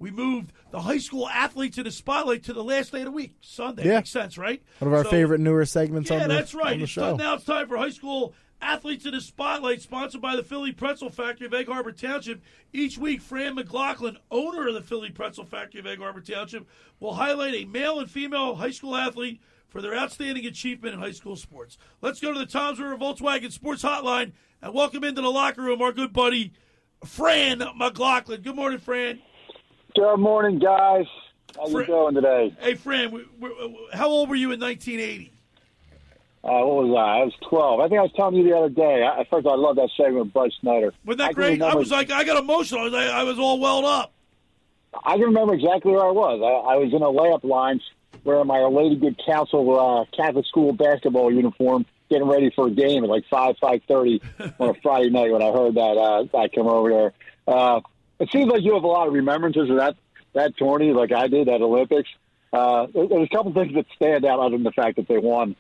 we moved the high school athletes in the spotlight to the last day of the week, Sunday. Yeah. Makes sense, right? One of our favorite newer segments on the that's right. on the show. Now it's time for high school athletes in the spotlight, sponsored by the Philly Pretzel Factory of Egg Harbor Township. Each week, Fran McLaughlin, owner of the Philly Pretzel Factory of Egg Harbor Township, will highlight a male and female high school athlete for their outstanding achievement in high school sports. Let's go to the Toms River Volkswagen Sports Hotline and welcome into the locker room our good buddy, Fran McLaughlin. Good morning, Fran. Good morning, guys. How you doing today? Hey, Fran, how old were you in 1980? What was I? I was 12. I think I was telling you the other day. First, I love that segment with Bryce Snyder. Wasn't that great? I got emotional. I was all welled up. I can remember exactly where I was. I was in a layup line wearing my Our Lady Good Counsel Catholic school basketball uniform, getting ready for a game at like 5:30 on a Friday night when I heard that come over there. It seems like you have a lot of remembrances of that tourney like I did at Olympics. There's a couple things that stand out other than the fact that they won.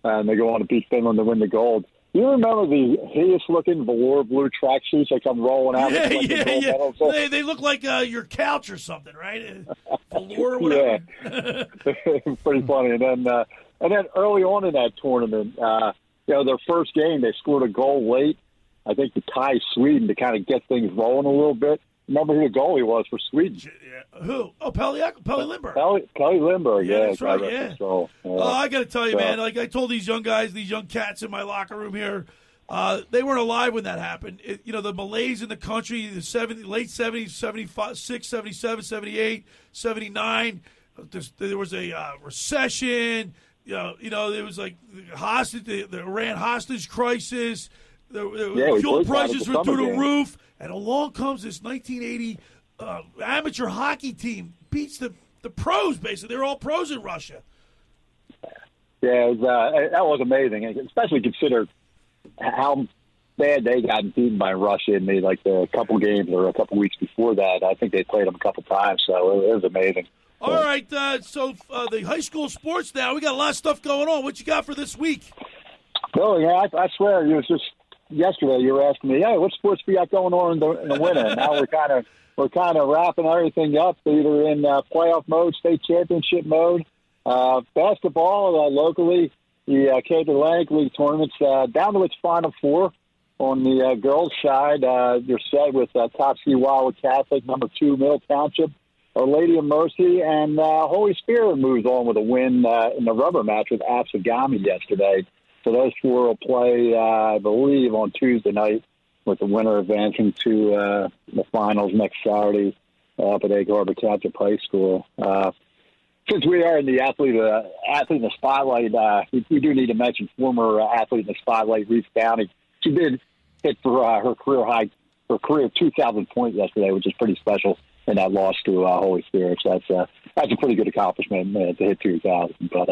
And they go on to beat Finland to win the gold. You remember the hideous-looking velour blue tracksuits that come rolling out? Yeah. They look like your couch or something, right? Velour, whatever. Yeah, pretty funny. And then early on in that tournament, their first game, they scored a goal late. I think to tie Sweden to kind of get things rolling a little bit. Remember who the goalie was for Sweden? Who? Oh, Pelle Lindbergh. Pelle Lindbergh, yeah. That's right, yeah. I got to tell you, man, like I told these young guys, these young cats in my locker room here, they weren't alive when that happened. The malaise in the country, the late 70s, 76, 77, 78, 79, there was a recession. There was like the Iran hostage crisis. The fuel prices were through the roof. And along comes this 1980 amateur hockey team, beats the pros, basically. They're all pros in Russia. Yeah, that was amazing, especially consider how bad they got beaten by Russia in the couple games or a couple weeks before that. I think they played them a couple times, so it was amazing. All right, so the high school sports now, we got a lot of stuff going on. What you got for this week? Oh, yeah, I swear, it was just yesterday you were asking me, hey, what sports we got going on in the winter? And now we're kind of wrapping everything up, either in playoff mode, state championship mode. Basketball locally, the Cape Atlantic League tournaments down to its final four. On the girls' side, you're set with top seed Wildwood Catholic, number 2 Middle Township, Our Lady of Mercy, and Holy Spirit moves on with a win in the rubber match with Absegami yesterday. So those four will play, I believe, on Tuesday night, with the winner advancing to the finals next Saturday up at Egg Harbor Township High School. Since we are in the athlete in the spotlight, we do need to mention former athlete in the spotlight, Reese Downey. She did hit for her career 2,000 points yesterday, which is pretty special in that loss to Holy Spirit. So that's a pretty good accomplishment to hit 2,000. But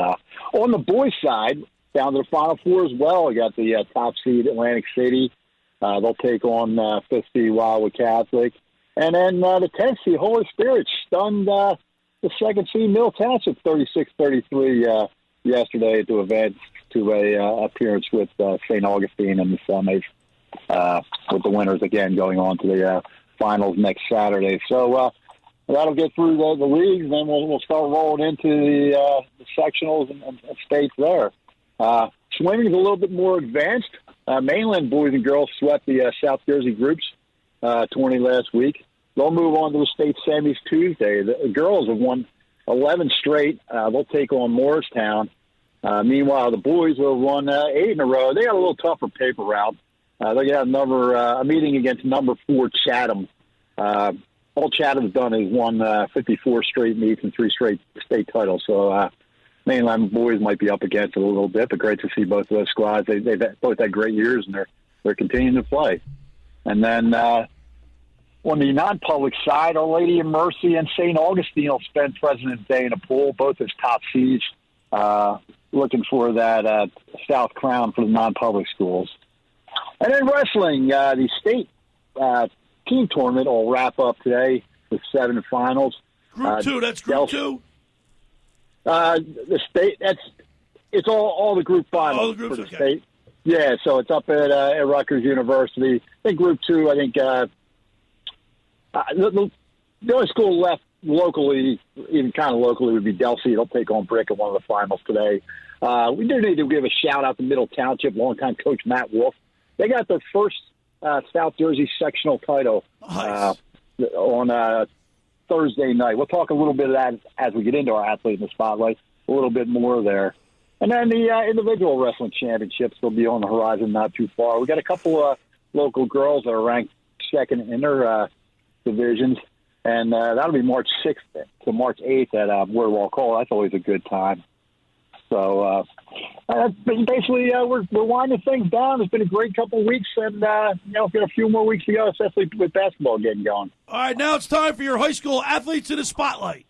on the boys' side, down to the Final Four as well. We got the top seed Atlantic City. They'll take on 5th seed Wildwood Catholic. And then the 10th seed Holy Spirit stunned the 2nd seed Middle Township 36-33 yesterday to advance to a appearance with St. Augustine in the semis, with the winners again going on to the finals next Saturday. So that'll get through the leagues, and then we'll start rolling into the sectionals and states there. Swimming is a little bit more advanced. Mainland boys and girls swept the South Jersey groups 20 last week. They'll move on to the state semis Tuesday. The girls have won 11 straight. They'll take on Morristown. Meanwhile, the boys will run 8 in a row. They got a little tougher paper route. They got a meeting against number 4 Chatham. All Chatham's done is won 54 straight meets and 3 straight state titles. So mainland boys might be up against it a little bit, but great to see both of those squads. They've both had great years, and they're continuing to play. And then on the non-public side, Our Lady of Mercy and St. Augustine will spend President's Day in a pool, both as top seeds, looking for that South Crown for the non-public schools. And then wrestling, the state team tournament will wrap up today with 7 finals. Group 2, that's Group 2? The state, it's all the group finals all the groups, for the okay. state. Yeah, so it's up at Rutgers University. I think Group 2, the only school left locally, even kind of locally, would be Delsey. They'll take on Brick in one of the finals today. We do need to give a shout-out to Middle Township, longtime coach Matt Wolf. They got their first South Jersey sectional title on Thursday night. We'll talk a little bit of that as we get into our athlete in the spotlight, a little bit more there. And then the individual wrestling championships will be on the horizon not too far. We got a couple of local girls that are ranked second in their divisions, and that'll be March 6th to March 8th at Boardwalk Hall. That's always a good time. So basically, we're winding things down. It's been a great couple of weeks, and got a few more weeks to go, especially with basketball getting going. All right, now it's time for your high school athletes in the spotlight.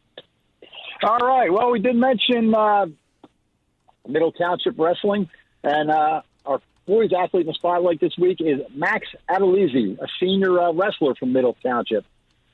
All right. Well, we did mention Middle Township Wrestling, and our boys athlete in the spotlight this week is Max Adelizi, a senior wrestler from Middle Township.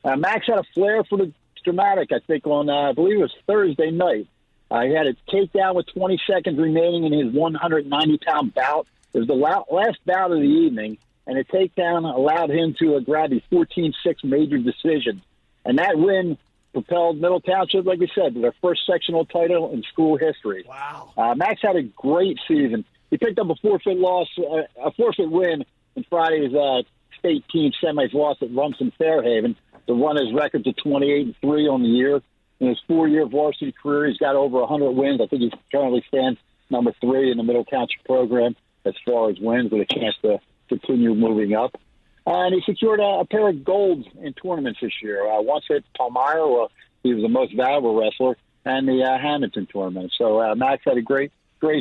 Max had a flair for the dramatic, I think, on, I believe it was Thursday night. He had a takedown with 20 seconds remaining in his 190-pound bout. It was the last bout of the evening, and a takedown allowed him to grab a 14-6 major decision. And that win propelled Middle Township, like we said, to their first sectional title in school history. Wow. Max had a great season. He picked up a forfeit win in Friday's state team semis loss at Rumson Fairhaven to run his record to 28-3 on the year. In his 4-year varsity career, he's got over 100 wins. I think he currently stands number 3 in the Middle Township program as far as wins, with a chance to continue moving up. And he secured a pair of golds in tournaments this year. Once at Palmyra, he was the most valuable wrestler, and the Hamilton tournament. So Max had a great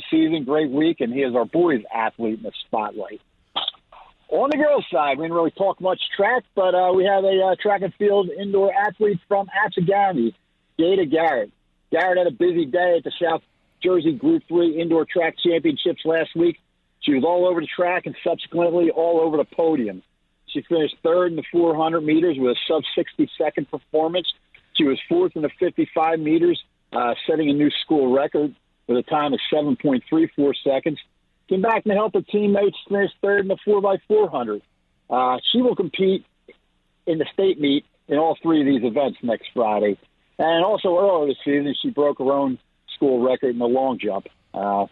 season, great week, and he is our boys athlete in the spotlight. On the girls' side, we didn't really talk much track, but we have a track and field indoor athlete from Atchegami, Jada Garrett. Garrett had a busy day at the South Jersey Group 3 Indoor Track Championships last week. She was all over the track and subsequently all over the podium. She finished third in the 400 meters with a sub-60-second performance. She was fourth in the 55 meters, setting a new school record with a time of 7.34 seconds. Came back to help her teammates finish third in the 4x400. She will compete in the state meet in all 3 of these events next Friday. And also earlier this season, she broke her own school record in the long jump. So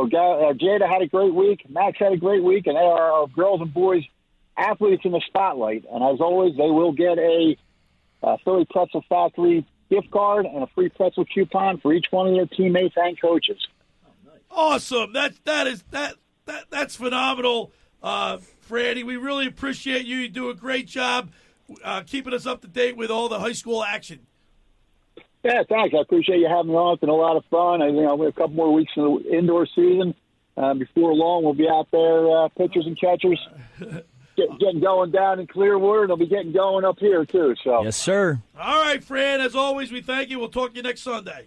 Jada had a great week. Max had a great week. And they are our girls and boys athletes in the spotlight. And as always, they will get a Philly Pretzel Factory gift card and a free pretzel coupon for each one of their teammates and coaches. Awesome. That's phenomenal, Franny. We really appreciate you. You do a great job keeping us up to date with all the high school action. Yeah, thanks. I appreciate you having me on. It's been a lot of fun. We have a couple more weeks in the indoor season. Before long, we'll be out there, pitchers and catchers, getting going down in Clearwater, and they'll be getting going up here, too. So. Yes, sir. All right, Fran. As always, we thank you. We'll talk to you next Sunday.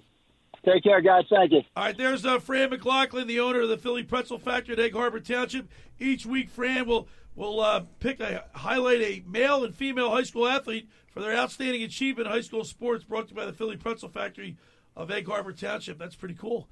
Take care, guys. Thank you. All right, there's Fran McLaughlin, the owner of the Philly Pretzel Factory at Egg Harbor Township. Each week, Fran will highlight a male and female high school athlete for their outstanding achievement in high school sports, brought to you by the Philly Pretzel Factory of Egg Harbor Township. That's pretty cool.